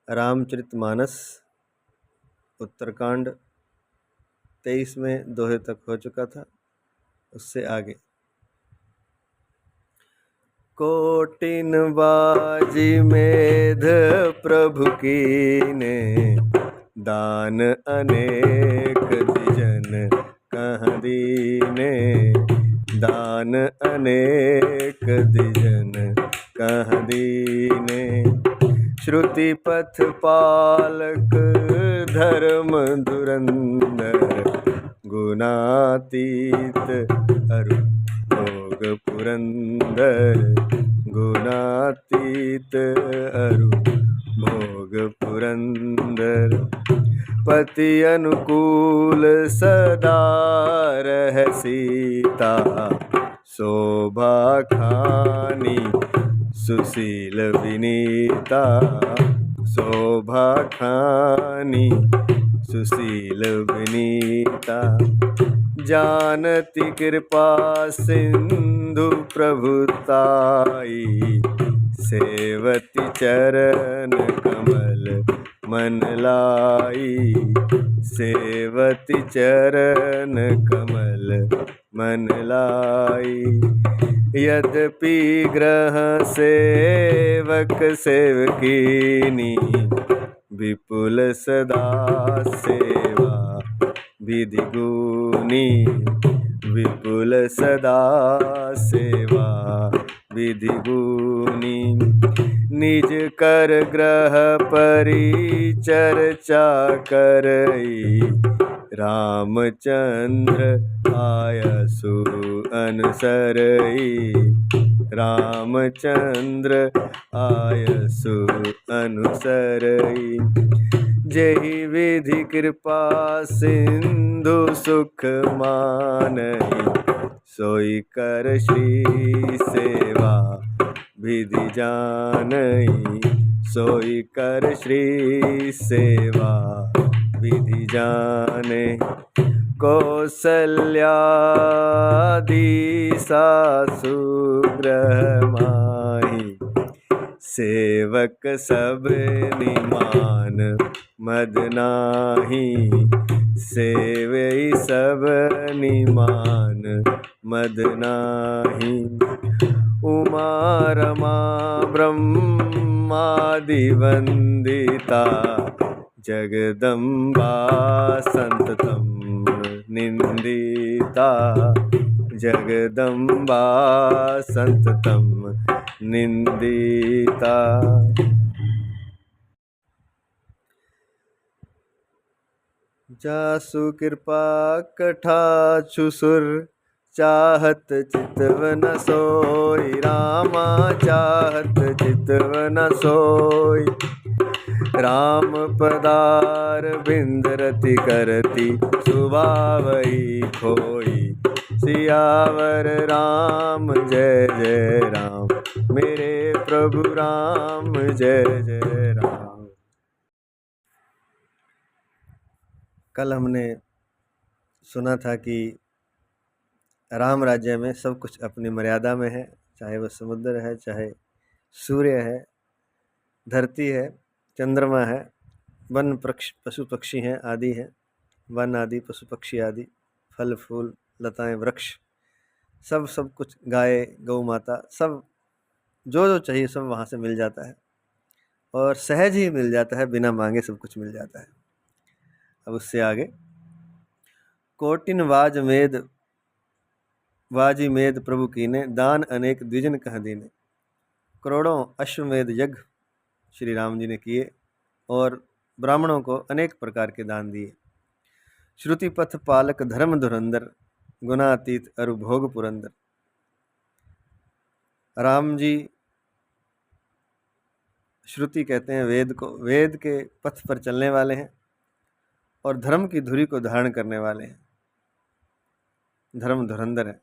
रामचरितमानस उत्तरकांड 23 में दोहे तक हो चुका था। उससे आगे कोटिन बाजी मेध प्रभु कीने, दान अनेक द्विजन कहाँ दीने। दान अनेक द्विजन कहाँ दीने। श्रुति पथ पालक धर्म धुरंधर, गुणातीत अरु भोग पुरंदर। गुणातीत अरु भोग पुरंदर। पति अनुकूल सदा रह सीता, शोभा खानी सुशील विनीता। शोभा खानी सुशील विनीता। जानती कृपा सिंधु प्रभुताई, सेवती चरण कमल मन लाई। सेवती चरण कमल मन लाई। यद्यपि ग्रह सेवक सेवकीनी, विपुल सदा सेवा विधि गुनी। विपुल सदा सेवा विधि गुनी। निज कर ग्रह परिचर्चा करई, रामचंद्र आयसु अनुसरई। रामचंद्र आयसु अनुसरई। जेहि विधि कृपा सिंधु सुख मानई, सोई कर श्री सेवा विधि जानई। सोई कर श्री सेवा विधि जाने। कौसल्यादि सासु ग्रह माही, सेवक सब निमान मद नाही। सेवई सब निमान मद नाही। उमा रमा ब्रह्मादि वंदिता, जगदम्बा संततम निंदिता। जगदम्बा संततम निंदिता। जासु कृपा कटाक्षु सुर, चाहत चितवन सोई। रामा चाहत चितवन सोई। राम पदार बिंद रति करती, सुभावई खोई। सियावर राम जय जय राम, मेरे प्रभु राम जय जय राम। कल हमने सुना था कि राम राज्य में सब कुछ अपनी मर्यादा में है, चाहे वह समुद्र है, चाहे सूर्य है, धरती है, चंद्रमा है, वन पशु पक्षी हैं आदि हैं। वन आदि पशु पक्षी आदि, फल फूल लताएं वृक्ष, सब कुछ, गाय गौ माता, सब जो चाहिए सब वहाँ से मिल जाता है और सहज ही मिल जाता है, बिना मांगे सब कुछ मिल जाता है। अब उससे आगे कोटिन वाजी मेद प्रभु कीने, दान अनेक द्विजन कह दीने। करोड़ों अश्वमेध यज्ञ श्री राम जी ने किए और ब्राह्मणों को अनेक प्रकार के दान दिए। श्रुति पथ पालक धर्म धुरंधर, गुणातीत अरु भोग पुरंदर। राम जी श्रुति कहते हैं वेद को, वेद के पथ पर चलने वाले हैं और धर्म की धुरी को धारण करने वाले हैं। धर्म धुरंधर है,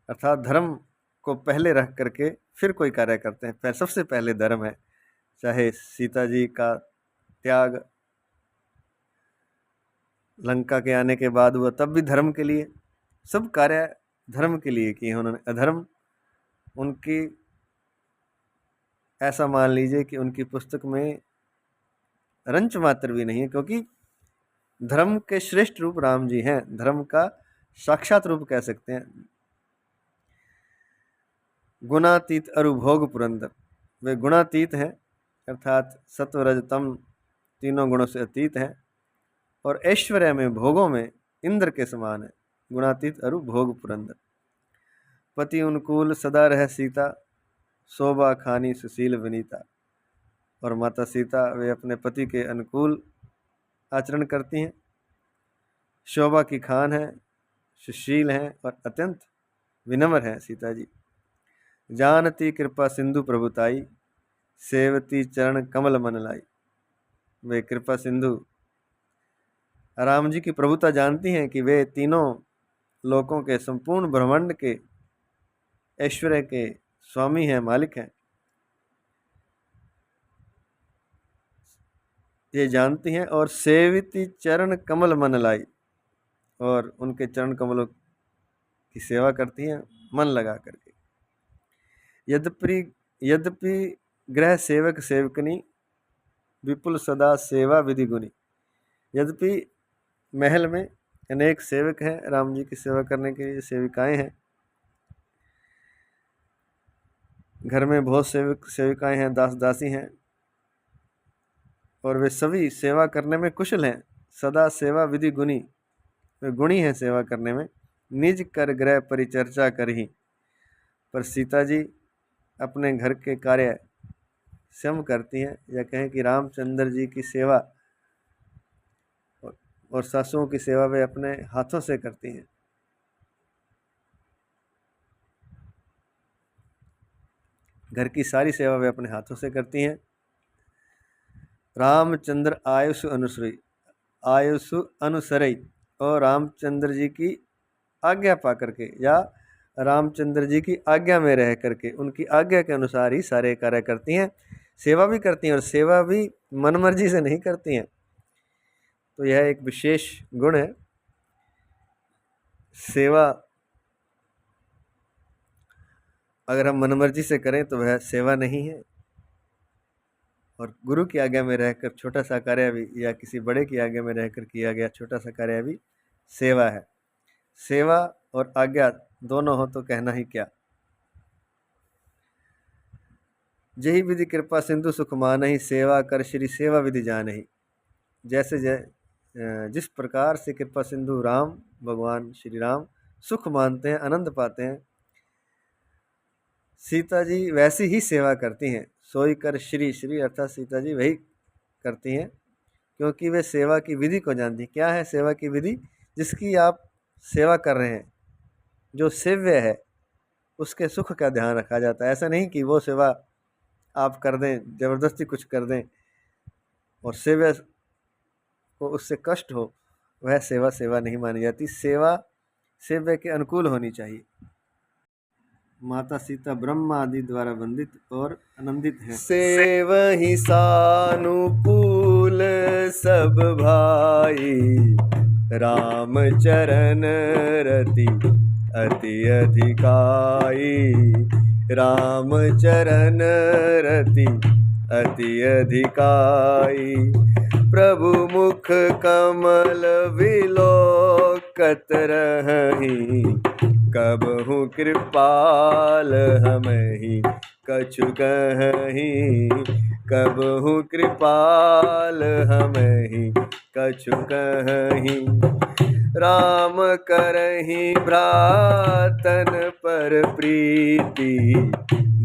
अर्थात धर्म को पहले रख करके फिर कोई कार्य करते हैं। सबसे पहले धर्म है, चाहे सीता जी का त्याग लंका के आने के बाद हुआ, तब भी धर्म के लिए, सब कार्य धर्म के लिए किए उन्होंने। अधर्म उनकी, ऐसा मान लीजिए कि उनकी पुस्तक में रंच मात्र भी नहीं है, क्योंकि धर्म के श्रेष्ठ रूप राम जी हैं, धर्म का साक्षात रूप कह सकते हैं। गुणातीत अरुभोग पुरंदर, वे गुणातीत हैं, अर्थात सत्व रज तम तीनों गुणों से अतीत हैं, और ऐश्वर्य में भोगों में इंद्र के समान है। गुणातीत अरु भोग पुरंदर। पति अनुकूल सदा रह सीता, शोभा खानी सुशील विनीता। और माता सीता वे अपने पति के अनुकूल आचरण करती हैं, शोभा की खान है, सुशील हैं और अत्यंत विनम्र हैं सीता जी। जानती कृपा सिंधु प्रभुताई, सेवती चरण कमल मन लाई। वे कृपा सिंधु राम जी की प्रभुता जानती हैं कि वे तीनों लोकों के संपूर्ण ब्रह्मांड के ऐश्वर्य के स्वामी हैं, मालिक हैं। ये जानती हैं, और सेविती चरण कमल मन लाई, और उनके चरण कमलों की सेवा करती हैं मन लगा करके। यद्यपि गृह सेवक सेवकनी, विपुल सदा सेवा विधि गुनी। यद्यपि महल में अनेक सेवक हैं, राम जी की सेवा करने के लिए सेविकाएं हैं, घर में बहुत सेविकाएं हैं, दास दासी हैं, और वे सभी सेवा करने में कुशल हैं। सदा सेवा विधि गुनी, वे गुणी हैं सेवा करने में। निज कर गृह परिचर्चा करही, पर सीता जी अपने घर के कार्य स्वयं करती हैं, या कहें कि रामचंद्र जी की सेवा और सासुओं की सेवा वे अपने हाथों से करती हैं। घर की सारी सेवा वे अपने हाथों से करती हैं। रामचंद्र आयुषु अनुसरई, और रामचंद्र जी की आज्ञा पा करके, या रामचंद्र जी की आज्ञा में रह करके, उनकी आज्ञा के अनुसार ही सारे कार्य करती हैं, सेवा भी करती हैं, और सेवा भी मनमर्जी से नहीं करती हैं। तो यह एक विशेष गुण है। सेवा अगर हम मनमर्जी से करें तो वह सेवा नहीं है, और गुरु की आज्ञा में रहकर छोटा सा कार्य भी, या किसी बड़े की आज्ञा में रहकर किया गया छोटा सा कार्य भी सेवा है। सेवा और आज्ञा दोनों हो तो कहना ही क्या। जही विधि कृपा सिंधु सुख मानहि, सेवा कर श्री सेवा विधि जानहि। जैसे जिस प्रकार से कृपा सिंधु राम भगवान श्री राम सुख मानते हैं, आनंद पाते हैं, सीता जी वैसी ही सेवा करती हैं। सोई कर श्री अर्थात सीता जी वही करती हैं, क्योंकि वे सेवा की विधि को जानती। क्या है सेवा की विधि? जिसकी आप सेवा कर रहे हैं, जो सेव्य है, उसके सुख का ध्यान रखा जाता है। ऐसा नहीं कि वो सेवा आप कर दें, ज़बरदस्ती कुछ कर दें और सेव्य को उससे कष्ट हो, वह सेवा नहीं मानी जाती। सेवा सेव्य के अनुकूल होनी चाहिए। माता सीता ब्रह्मा आदि द्वारा वंदित और आनंदित हैं। सेवहि सानुकूल सब भाई, राम चरण रति अति अधिकाई। राम चरण रति अति अधिकाई, प्रभु मुख कमल विलोकत रही। कबहु कृपाल हमहि कछु कहि, कबहु कृपाल हमहि कछु कहि। राम करहि भ्रातन पर प्रीति,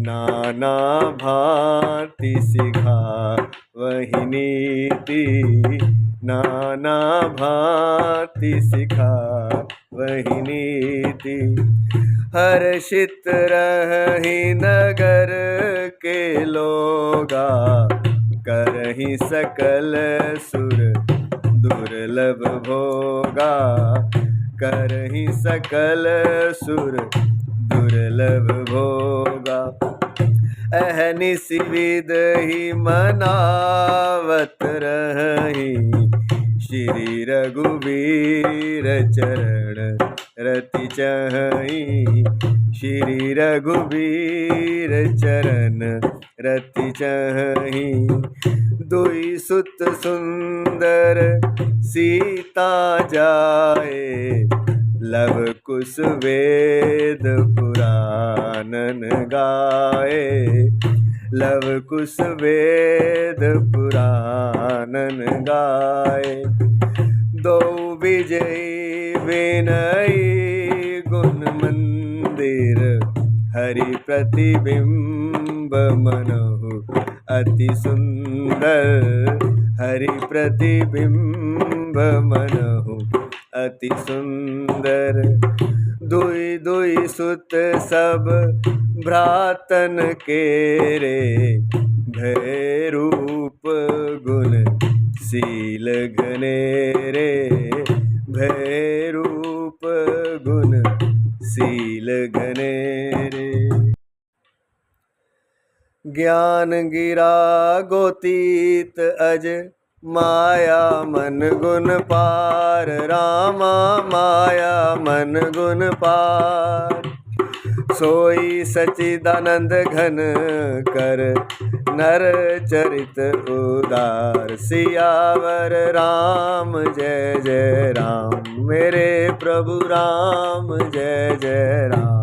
नाना भांति सिखावहि नीति। नाना भांति सिखावहि नीति। हर्षित रहि नगर के लोगा, करहि सकल सुर दुर्लभ भोगा। करहि सकल सुर दुर्लभ भोगा। अहनिस विदहि मनावत रही, श्री रघुवीर चरण रति चहि। श्री रघुवीर चरण रति चहि। दुई सुत सुंदर सीता जाए, लव कुश वेद पुराणन गाए, लव कुश वेद पुराणन गाए। दो विजयी विनयी गुण मंदिर, हरि प्रतिबिंब मनहु अति सुंदर, हरि प्रतिबिंब मनहु अति सुंदर। दुई दुई सुत सब भ्रातन केरे, भय रूप गुण शील घनेरे, भय रूप गुण शील घनेरे। ज्ञान गिरा गोतीत अज, माया मन गुण पार, रामा माया मन गुण पार। सोई सचिदानंद घन कर, नर चरित उदार, सियावर राम जय जय राम, मेरे प्रभु राम जय जय राम।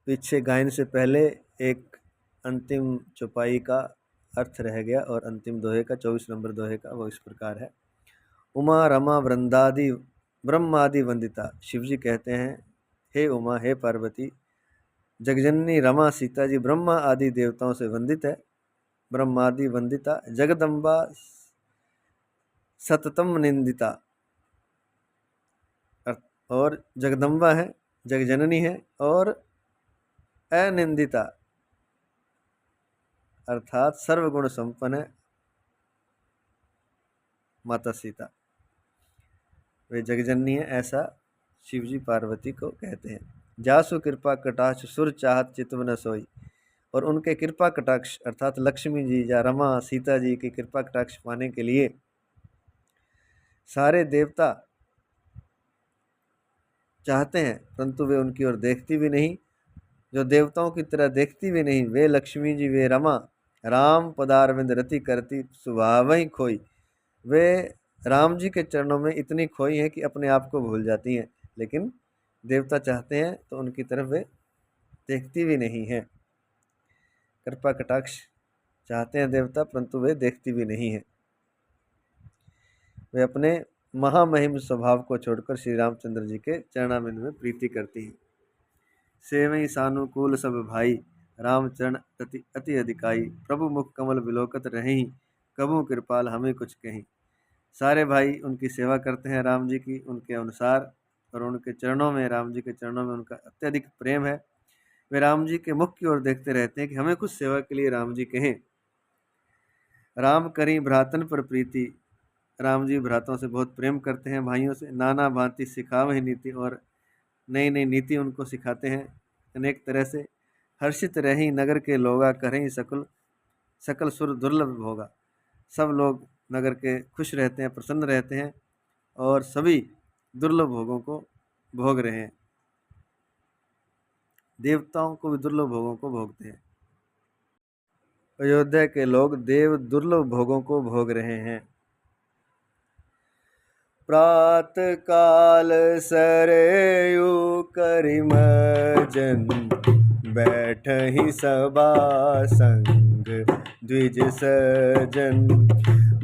पीछे गायन से पहले एक अंतिम चौपाई का अर्थ रह गया और अंतिम दोहे का 24 नंबर दोहे का वो इस प्रकार है। उमा रमा वृंदादि ब्रह्मादि वंदिता। शिव जी कहते हैं, हे उमा, हे पार्वती, जगजननी रमा सीता जी ब्रह्मा आदि देवताओं से वंदित है। ब्रह्मादि वंदिता, जगदम्बा सततम निंदिता, और जगदम्बा है, जगजननी है और अनिंदिता अर्थात सर्वगुण संपन्न है माता सीता, वे जगजननी है, ऐसा शिवजी पार्वती को कहते हैं। जासु कृपा कटाक्ष सुर चाहत चित्व न सोई, और उनके कृपा कटाक्ष अर्थात लक्ष्मी जी या रमा सीता जी की कृपा कटाक्ष पाने के लिए सारे देवता चाहते हैं, परंतु वे उनकी ओर देखती भी नहीं। जो देवताओं की तरह देखती भी नहीं, वे लक्ष्मी जी, वे रमा, राम पदारविंद रति करती स्वभाव ही खोई, वे राम जी के चरणों में इतनी खोई हैं कि अपने आप को भूल जाती हैं, लेकिन देवता चाहते हैं तो उनकी तरफ वे देखती भी नहीं हैं। कृपा कटाक्ष चाहते हैं देवता, परंतु वे देखती भी नहीं हैं। वे अपने महामहिम स्वभाव को छोड़कर श्री रामचंद्र जी के चरणामिंद में प्रीति करती हैं। सेवई सानुकूल सब भाई, रामचरण अति अधिकाई, प्रभु मुख कमल विलोकत रहीं, कबू कृपाल हमें कुछ कहीं। सारे भाई उनकी सेवा करते हैं राम जी की उनके अनुसार, और उनके चरणों में, राम जी के चरणों में उनका अत्यधिक प्रेम है। वे राम जी के मुख की ओर देखते रहते हैं कि हमें कुछ सेवा के लिए राम जी कहें। राम करी भ्रातन पर प्रीति, राम जी भ्रातों से बहुत प्रेम करते हैं, भाइयों से। नाना भांति सिखावह नीति, और नई नई नीति उनको सिखाते हैं अनेक तरह से। हर्षित रही नगर के लोगा, करें सकल सुर दुर्लभ होगा। सब लोग नगर के खुश रहते हैं, प्रसन्न रहते हैं, और सभी दुर्लभ भोगों को भोग रहे हैं। देवताओं को भी दुर्लभ भोगों को भोगते हैं। अयोध्या के लोग देव दुर्लभ भोगों को भोग रहे हैं। प्रात काल सरयू करिमर्जन, बैठहि सभा संग द्विज सजन।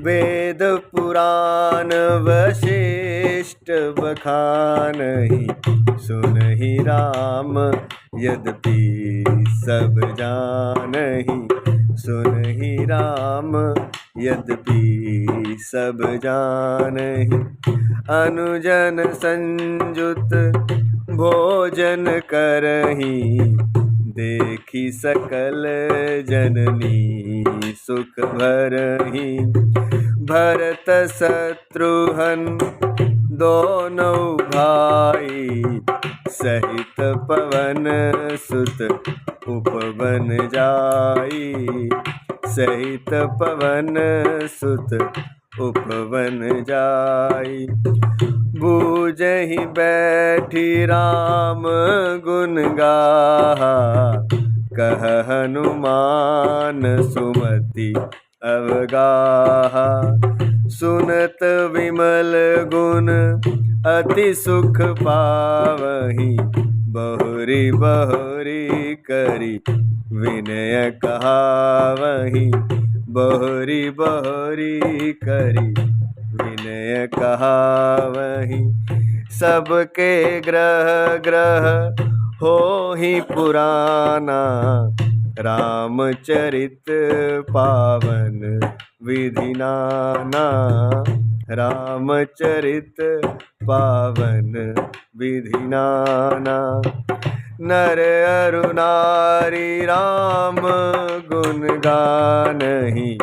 वेद पुराण वशिष्ठ बखानहि, सुनहि राम यद्यपि सब जानहि। सुनहि राम यद्यपि सब जानहि। अनुजन संयुत भोजन करहि, देखी सकल जननी सुख भरहि। भरत शत्रुघ्न दोनों भाई, सहित पवन सुत उपवन जाई। सहित पवन सुत उपवन जाई। बूझहि बैठी राम गुण गाहा, कह हनुमान सुमति अवगाहा। सुनत विमल गुण अति सुख पावहीं, बहुरी बहुरी करी विनय कहावहीं। बहुरी बहुरी करी विनय कहावहीं। सबके ग्रह ग्रह होहि पुराना, रामचरित पावन विधि नाना। रामचरित पावन विधि नाना। नर अरु नारी राम गुण गानहि,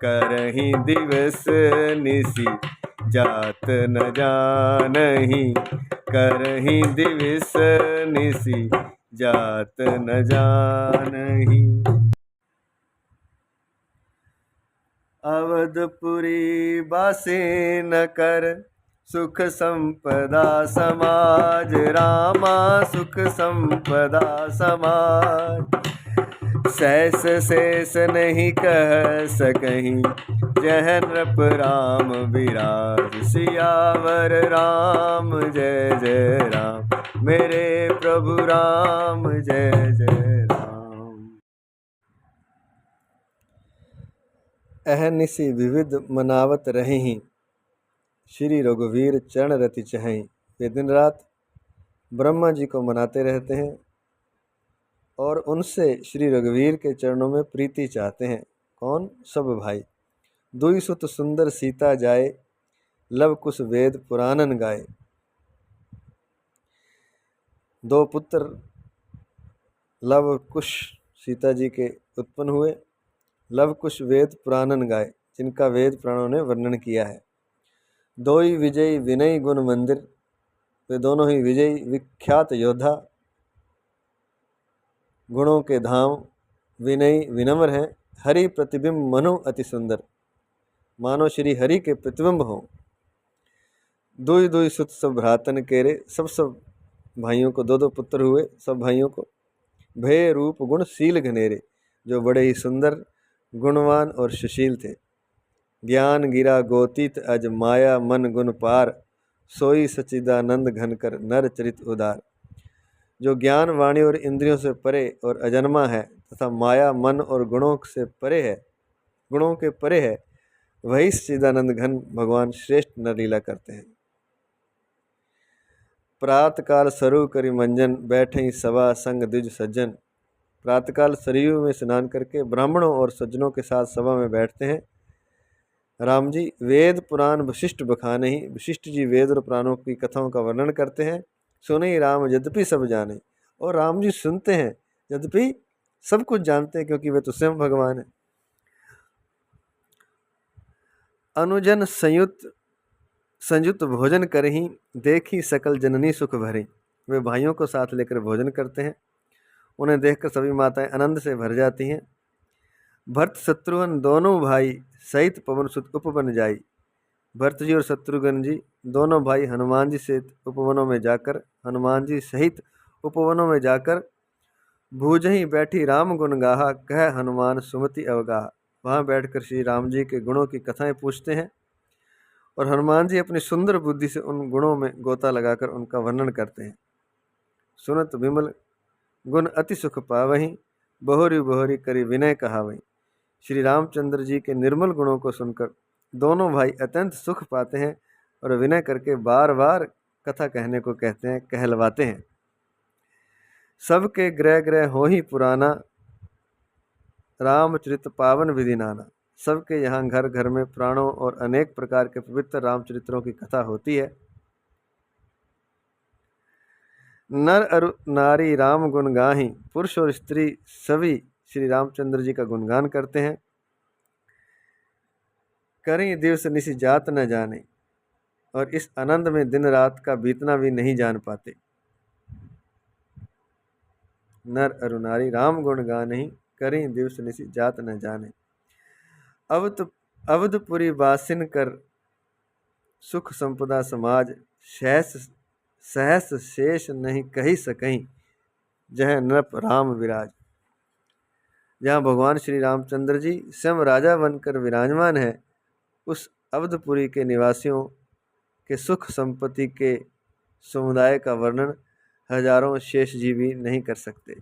करहि दिवस निशि जात न जानहि। करहि दिवस निशि जात न जानहि। अवधपुरी बासे न कर सुख संपदा समाज, रामा सुख संपदा समाज। सहस शेष नहीं कह सकहीं, जह नृप राम बिराज। सियावर राम जय जय राम, मेरे प्रभु राम जय जय राम। अहनिशि विविध मनावत रहें, श्री रघुवीर चरण रति चहैं। वे दिन रात ब्रह्मा जी को मनाते रहते हैं और उनसे श्री रघुवीर के चरणों में प्रीति चाहते हैं। कौन? सब भाई। दुई सुत सुंदर सीता जाए, लव कुश वेद पुराणन गाए। दो पुत्र लव कुश सीता जी के उत्पन्न हुए। लव कुश वेद पुराणन गाए, जिनका वेद पुराणों ने वर्णन किया है। दोई विजयी विनय गुण मंदिर, वे दोनों ही विजयी विख्यात योद्धा, गुणों के धाम, विनयी विनम्र हैं। हरि प्रतिबिंब मनु अति सुंदर, मानो श्री हरि के प्रतिबिंब हों। दुई दुई सुत सब भ्रातन केरे, सब भाइयों को दो दो पुत्र हुए, सब भाइयों को। भय रूप गुण शील घनेरे, जो बड़े ही सुंदर गुणवान और सुशील थे। ज्ञान गिरा गोतीत अज, माया मन गुण पार। सोई सच्चिदानंद घन कर, नर चरित उदार। जो ज्ञान वाणी और इंद्रियों से परे और अजन्मा है तथा माया मन और गुणों से परे है, गुणों के परे है, वही सच्चिदानंद घन भगवान श्रेष्ठ नरलीला करते हैं। प्रातकाल सरु करि मंजन, बैठे सभा संग द्विज सज्जन। प्रातकाल सरयू में स्नान करके ब्राह्मणों और सज्जनों के साथ सभा में बैठते हैं। राम जी वेद पुराण वशिष्ठ बखाने ही, वशिष्ठ जी वेद और पुराणों की कथाओं का वर्णन करते हैं। सुने राम यद्यपि सब जाने, और राम जी सुनते हैं यद्यपि सब कुछ जानते हैं, क्योंकि वे तो स्वयं भगवान हैं। अनुजन संयुक्त भोजन करहीं, देखी सकल जननी सुख भरी। वे भाइयों को साथ लेकर भोजन करते हैं, उन्हें देखकर सभी माताएं आनंद से भर जाती हैं। भरत शत्रुघ्न दोनों भाई सहित पवन सुत उपवन जाई। भरत जी और शत्रुघ्न जी दोनों भाई हनुमान जी से उपवनों में जाकर भूजहीं बैठी राम गुण गाहा, कह हनुमान सुमति अवगाहा। वहाँ बैठकर श्री राम जी के गुणों की कथाएं पूछते हैं और हनुमान जी अपनी सुंदर बुद्धि से उन गुणों में गोता लगाकर उनका वर्णन करते हैं। सुनत विमल गुण अति सुख पावहीं, बहुरी बहुरी करी विनय कहावहीं। श्री रामचंद्र जी के निर्मल गुणों को सुनकर दोनों भाई अत्यंत सुख पाते हैं और विनय करके बार बार कथा कहने को कहते हैं, कहलवाते हैं। सबके ग्रह ग्रह हो ही पुराना, रामचरित पावन विधि नाना। सबके यहाँ घर घर में प्राणों और अनेक प्रकार के पवित्र रामचरित्रों की कथा होती है। नर और नारी राम गुण गाही, पुरुष और स्त्री सभी श्री रामचंद्र जी का गुणगान करते हैं। करें दिवस निशि जात न जाने, और इस आनंद में दिन रात का बीतना भी नहीं जान पाते। नर और नारी राम गुण गानहि, करें दिवस निशि जात न जाने। अवधपुरी बासिन कर, सुख संपदा समाज। सहस शेष नहीं कही सकहीं, जह नृप राम विराज। जहाँ भगवान श्री रामचंद्र जी स्वयं राजा बनकर विराजमान है, उस अवधपुरी के निवासियों के सुख संपत्ति के समुदाय का वर्णन हजारों शेष जीवी नहीं कर सकते।